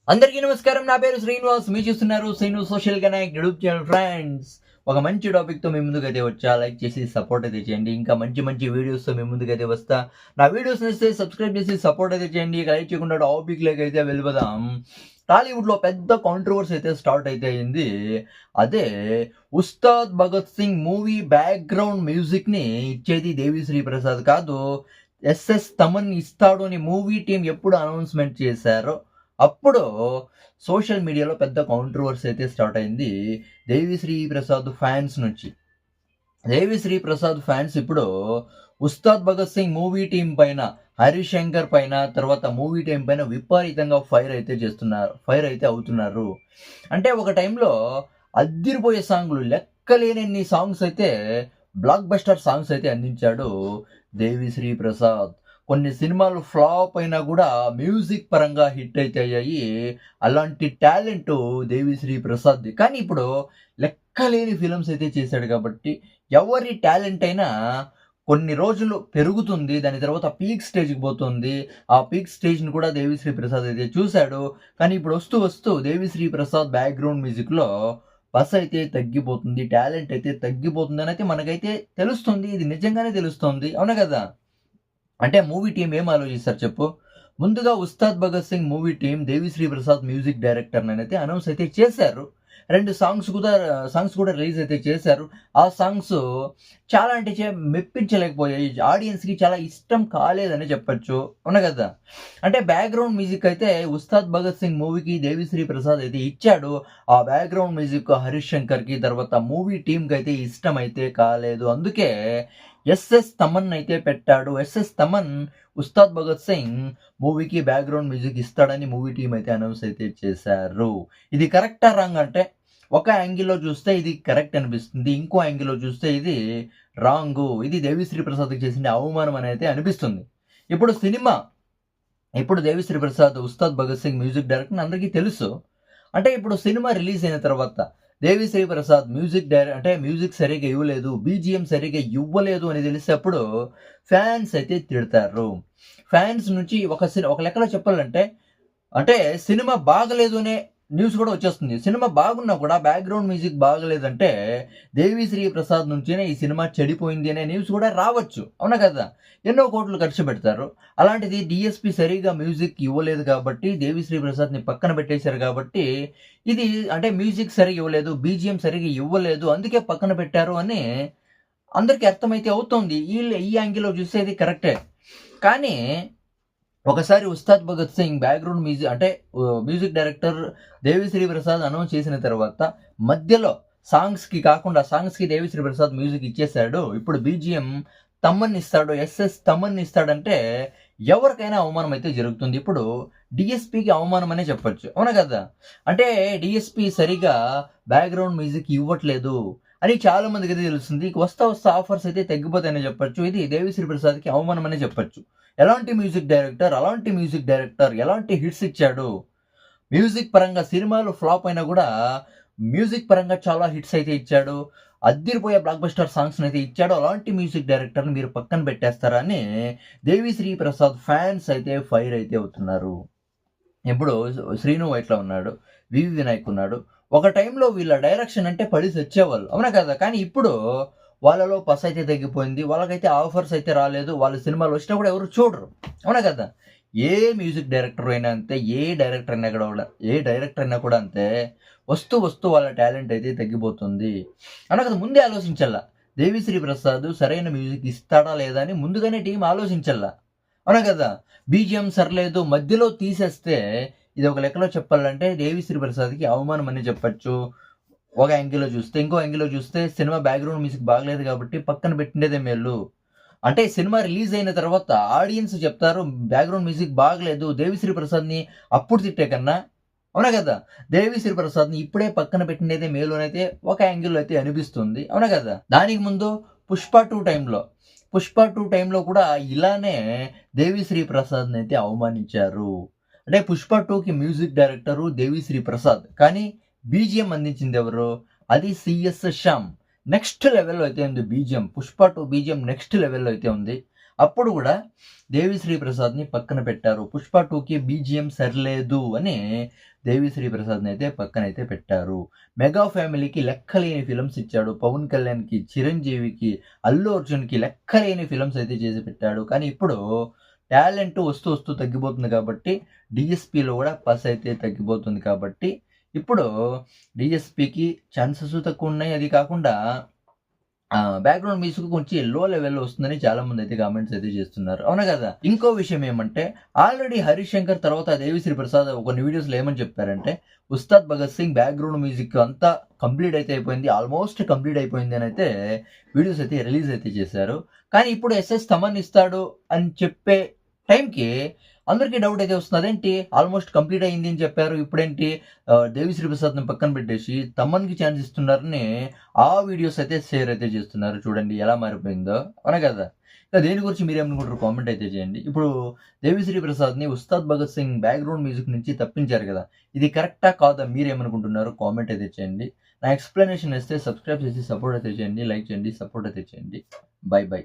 అందరికీ నమస్కారం. నా పేరు శ్రీనివాస్. మీరు చూస్తున్నారు Srinu social connect YouTube channel. Friends, ఒక మంచి టాపిక్తో మీ ముందుకైతే వచ్చా. లైక్ చేసి సపోర్ట్ అయితే చేయండి. ఇంకా మంచి మంచి వీడియోస్తో మీ ముందుకైతే వస్తా. నా వీడియోస్ నచ్చితే సబ్స్క్రైబ్ చేసి సపోర్ట్ అయితే చేయండి. ఇక లైక్ చేయకుండా టాపిక్లోకి అయితే వెళ్ళిపోదాం. టాలీవుడ్లో పెద్ద కాంట్రవర్సీ అయితే స్టార్ట్ అయితే అయింది. అదే ఉస్తాద్ భగత్ సింగ్ మూవీ బ్యాక్గ్రౌండ్ మ్యూజిక్ని ఇచ్చేది దేవిశ్రీ ప్రసాద్ కాదు, ఎస్ఎస్ తమన్ ఇస్తాడు అని మూవీ టీం ఎప్పుడు అనౌన్స్మెంట్ చేశారో అప్పుడు సోషల్ మీడియాలో పెద్ద కాంట్రవర్సీ అయితే స్టార్ట్ అయింది దేవిశ్రీ ప్రసాద్ ఫ్యాన్స్ నుంచి. దేవిశ్రీ ప్రసాద్ ఫ్యాన్స్ ఇప్పుడు ఉస్తాద్ భగత్ సింగ్ మూవీ టీం పైన, హరిశంకర్ పైన, తర్వాత మూవీ టీం పైన విపరీతంగా ఫైర్ అయితే అవుతున్నారు. అంటే ఒక టైంలో అద్దిరిపోయే సాంగ్లు, లెక్కలేనన్ని సాంగ్స్ అయితే, బ్లాక్ బస్టర్ సాంగ్స్ అయితే అందించాడు దేవిశ్రీ ప్రసాద్. కొన్ని సినిమాలు ఫ్లాప్ అయినా కూడా మ్యూజిక్ పరంగా హిట్ అయితే అయ్యాయి. అలాంటి టాలెంట్ దేవిశ్రీ ప్రసాద్ది. కానీ ఇప్పుడు లెక్కలేని ఫిల్మ్స్ అయితే చేశాడు కాబట్టి ఎవరి టాలెంట్ అయినా కొన్ని రోజులు పెరుగుతుంది. దాని తర్వాత పీక్ స్టేజ్కి పోతుంది. ఆ పీక్ స్టేజ్ని కూడా దేవిశ్రీ ప్రసాద్ అయితే చూశాడు. కానీ ఇప్పుడు వస్తూ వస్తూ దేవిశ్రీ ప్రసాద్ బ్యాక్గ్రౌండ్ మ్యూజిక్లో బస్ అయితే తగ్గిపోతుంది, టాలెంట్ అయితే తగ్గిపోతుంది అని అయితే మనకైతే తెలుస్తుంది. ఇది నిజంగానే తెలుస్తుంది, అవునా కదా? అంటే మూవీ టీం ఏం ఆలోచిస్తారు చెప్పు? ముందుగా Ustaad Bhagat Singh movie team Devi Sri Prasad music director అయితే అనౌన్స్ అయితే చేశారు. 2 సాంగ్స్ కూడా రిలీజ్ అయితే చేశారు. ఆ సాంగ్స్ చాలా అంటే మెప్పించలేకపోయాయి. ఆడియన్స్‌కి చాలా ఇష్టం కాలేదని చెప్పొచ్చు, అవునా కదా? అంటే బ్యాక్‌గ్రౌండ్ మ్యూజిక్ అయితే ఉస్తాద్ భగత్ సింగ్ మూవీకి దేవిశ్రీ ప్రసాద్ అయితే ఇచ్చాడు. ఆ బ్యాక్‌గ్రౌండ్ మ్యూజిక్ హరీష్ శంకర్‌కి, తర్వాత మూవీ టీమ్‌కి అయితే ఇష్టం అయితే కాలేదు. అందుకే ఎస్ఎస్ తమన్ అయితే పెట్టాడు. ఎస్ఎస్ తమన్ ఉస్తాద్ భగత్ సింగ్ మూవీకి బ్యాక్గ్రౌండ్ మ్యూజిక్ ఇస్తాడని మూవీ టీం అయితే అనౌన్స్ అయితే చేశారు. ఇది కరెక్టా రాంగ్ అంటే, ఒక యాంగిల్లో చూస్తే ఇది కరెక్ట్ అనిపిస్తుంది. ఇంకో యాంగిల్లో చూస్తే ఇది రాంగు. ఇది దేవిశ్రీ ప్రసాద్‌కి చేసిన అవమానం అని అయితే అనిపిస్తుంది. ఇప్పుడు దేవిశ్రీ ప్రసాద్ ఉస్తాద్ భగత్ సింగ్ మ్యూజిక్ డైరెక్టర్ అందరికీ తెలుసు. అంటే ఇప్పుడు సినిమా రిలీజ్ అయిన తర్వాత దేవిశ్రీ ప్రసాద్ మ్యూజిక్ సరిగ్గా ఇవ్వలేదు, బీజీఎం సరిగ్గా ఇవ్వలేదు అని తెలిసినప్పుడు ఫ్యాన్స్ అయితే తిడతారు. ఫ్యాన్స్ నుంచి ఒక లెక్కలో చెప్పాలంటే, అంటే సినిమా బాగలేదు అనే న్యూస్ కూడా వచ్చేస్తుంది. సినిమా బాగున్నా కూడా బ్యాక్గ్రౌండ్ మ్యూజిక్ బాగలేదంటే దేవిశ్రీ ప్రసాద్ నుంచినే ఈ సినిమా చెడిపోయింది అనే న్యూస్ కూడా రావచ్చు, అవునా కదా? ఎన్నో కోట్లు ఖర్చు పెడతారు. అలాంటిది డీఎస్పీ సరిగా మ్యూజిక్ ఇవ్వలేదు కాబట్టి, దేవిశ్రీ ప్రసాద్ని పక్కన పెట్టేశారు కాబట్టి, ఇది అంటే మ్యూజిక్ సరిగా ఇవ్వలేదు, బీజిఎం సరిగా ఇవ్వలేదు, అందుకే పక్కన పెట్టారు అని అందరికీ అర్థమైతే అవుతోంది. ఈ యాంగిల్లో చూస్తే ఇది కరెక్టే. కానీ ఒకసారి Ustaad Bhagat Singh background music director Devi Sri Prasad announce చేసిన తర్వాత మధ్యలో సాంగ్స్కి దేవిశ్రీ ప్రసాద్ మ్యూజిక్ ఇచ్చేశాడు. ఇప్పుడు బీజిఎం తమన్ ఇస్తాడు, ఎస్ఎస్ తమన్ ఇస్తాడంటే ఎవరికైనా అవమానం అయితే జరుగుతుంది. ఇప్పుడు డిఎస్పీకి అవమానం అనే చెప్పొచ్చు, అవునా కదా? అంటే డిఎస్పీ సరిగా బ్యాక్గ్రౌండ్ మ్యూజిక్ ఇవ్వట్లేదు అని చాలా మందికి అయితే తెలుస్తుంది. వస్తా ఆఫర్స్ అయితే తగ్గిపోతాయని చెప్పొచ్చు. ఇది దేవిశ్రీ ప్రసాద్కి అవమానం అనే చెప్పొచ్చు. అలాంటి మ్యూజిక్ డైరెక్టర్ ఎలాంటి హిట్స్ ఇచ్చాడు. మ్యూజిక్ పరంగా సినిమాలు ఫ్లాప్ అయినా కూడా మ్యూజిక్ పరంగా చాలా హిట్స్ అయితే ఇచ్చాడు. అద్దిరిపోయే బ్లాక్ బస్టర్ సాంగ్స్ అయితే ఇచ్చాడు. అలాంటి మ్యూజిక్ డైరెక్టర్ని మీరు పక్కన పెట్టేస్తారా అని దేవిశ్రీ ప్రసాద్ ఫ్యాన్స్ అయితే ఫైర్ అయితే అవుతున్నారు. ఇప్పుడు శ్రీను వైట్ల ఉన్నాడు, వివి వినాయక్ ఉన్నాడు. ఒక టైంలో వీళ్ళ డైరెక్షన్ అంటే పడి తెచ్చేవాళ్ళు, అవునా కదా? కానీ ఇప్పుడు వాళ్ళలో పస అయితే తగ్గిపోయింది. వాళ్ళకైతే ఆఫర్స్ అయితే రాలేదు. వాళ్ళ సినిమాలు వచ్చినా కూడా ఎవరు చూడరు, అవునా కదా? ఏ మ్యూజిక్ డైరెక్టర్ అయినా అంతే, ఏ డైరెక్టర్ అయినా కూడా అంతే. వస్తూ వాళ్ళ టాలెంట్ అయితే తగ్గిపోతుంది. అవునా కదా? ముందే ఆలోచించాల. దేవిశ్రీ ప్రసాద్ సరైన మ్యూజిక్ ఇస్తాడా లేదా అని ముందుగానే టీం ఆలోచించాల, అవునా కదా? బీజిఎం సర్లేదు మధ్యలో తీసేస్తే ఇది ఒక లెక్కలో చెప్పాలంటే దేవిశ్రీ ప్రసాద్కి అవమానం అని చెప్పచ్చు. ఒక యాంగిల్లో చూస్తే, ఇంకో యాంగిల్లో చూస్తే సినిమా బ్యాక్గ్రౌండ్ మ్యూజిక్ బాగలేదు కాబట్టి పక్కన పెట్టిండేదే మేలు. అంటే సినిమా రిలీజ్ అయిన తర్వాత ఆడియన్స్ చెప్తారు బ్యాక్గ్రౌండ్ మ్యూజిక్ బాగలేదు, దేవిశ్రీ ప్రసాద్ని అప్పుడు తిట్టే కన్నా, అవునా కదా? దేవిశ్రీ ప్రసాద్ని ఇప్పుడే పక్కన పెట్టినదే మేలు అయితే ఒక యాంగిల్లో అయితే అనిపిస్తుంది, అవునా కదా? దానికి ముందు పుష్ప టూ టైంలో కూడా ఇలానే దేవిశ్రీ ప్రసాద్ని అయితే అవమానించారు. అంటే పుష్ప 2కి మ్యూజిక్ డైరెక్టరు దేవిశ్రీ ప్రసాద్, కానీ బీజిఎం అందించింది ఎవరు? అది సిఎస్ శ్యామ్. నెక్స్ట్ లెవెల్లో అయితే ఉంది బీజిఎం. పుష్ప 2 బీజిఎం నెక్స్ట్ లెవెల్లో అయితే ఉంది. అప్పుడు కూడా దేవిశ్రీ ప్రసాద్ని పక్కన పెట్టారు. పుష్ప 2కి బీజిఎం సరిలేదు అని దేవిశ్రీ ప్రసాద్ని అయితే పక్కనైతే పెట్టారు. మెగా ఫ్యామిలీకి లెక్కలేని ఫిల్మ్స్ ఇచ్చాడు. పవన్ కళ్యాణ్కి, చిరంజీవికి, అల్లు అర్జున్కి లెక్కలేని ఫిల్మ్స్ అయితే చేసి పెట్టాడు. కానీ ఇప్పుడు టాలెంట్ వస్తూ వస్తూ తగ్గిపోతుంది కాబట్టి డిఎస్పిలో కూడా పస్ అయితే తగ్గిపోతుంది కాబట్టి ఇప్పుడు డిఎస్పికి ఛాన్సెస్ తక్కువ ఉన్నాయి. అది కాకుండా బ్యాక్‌గ్రౌండ్ మ్యూజిక్ కొంచెం లో లెవెల్‌లో వస్తుందని చాలామంది అయితే కామెంట్స్ అయితే చేస్తున్నారు. అవునా కదా! ఇంకో విషయం ఏమంటే ఆల్రెడీ 'హరీష్ శంకర్' తర్వాత 'దేవిశ్రీ ప్రసాద్' కొన్ని వీడియోస్‌లో ఏమని చెప్పారంటే 'ఉస్తాద్ భగత్ సింగ్' బ్యాక్‌గ్రౌండ్ మ్యూజిక్ అంతా కంప్లీట్ అయితే అయిపోయింది. ఆల్మోస్ట్ కంప్లీట్ అయిపోయింది అని అయితే వీడియోస్ అయితే రిలీజ్ అయితే చేశారు. కానీ ఇప్పుడు ఎస్ఎస్ తమన్ ఇస్తాడు అని చెప్పే టైంకి అందరికీ డౌట్ అయితే వస్తుంది. అదేంటి ఆల్మోస్ట్ కంప్లీట్ అయింది అని చెప్పారు. ఇప్పుడేంటి దేవిశ్రీ ప్రసాద్‌ని పక్కన పెట్టేసి తమన్‌కి ఛాన్స్ ఇస్తున్నారని ఆ వీడియోస్ అయితే షేర్ అయితే చేస్తున్నారు. చూడండి ఎలా మారిపోయిందో. అవునా కదా! ఇంకా దేని గురించి మీరేమనుకుంటారో కామెంట్ అయితే చేయండి. ఇప్పుడు దేవిశ్రీ ప్రసాద్‌ని 'ఉస్తాద్ భగత్ సింగ్' బ్యాక్‌గ్రౌండ్ మ్యూజిక్ నుంచి తప్పించారు కదా! ఇది కరెక్టా కాదా మీరేమనుకుంటున్నారో కామెంట్ అయితే చేయండి. నా ఎక్స్‌ప్లనేషన్ నచ్చితే సబ్స్క్రైబ్ చేసి సపోర్ట్ అయితే చేయండి. లైక్ చేయండి. సపోర్ట్ అయితే చేయండి. By by.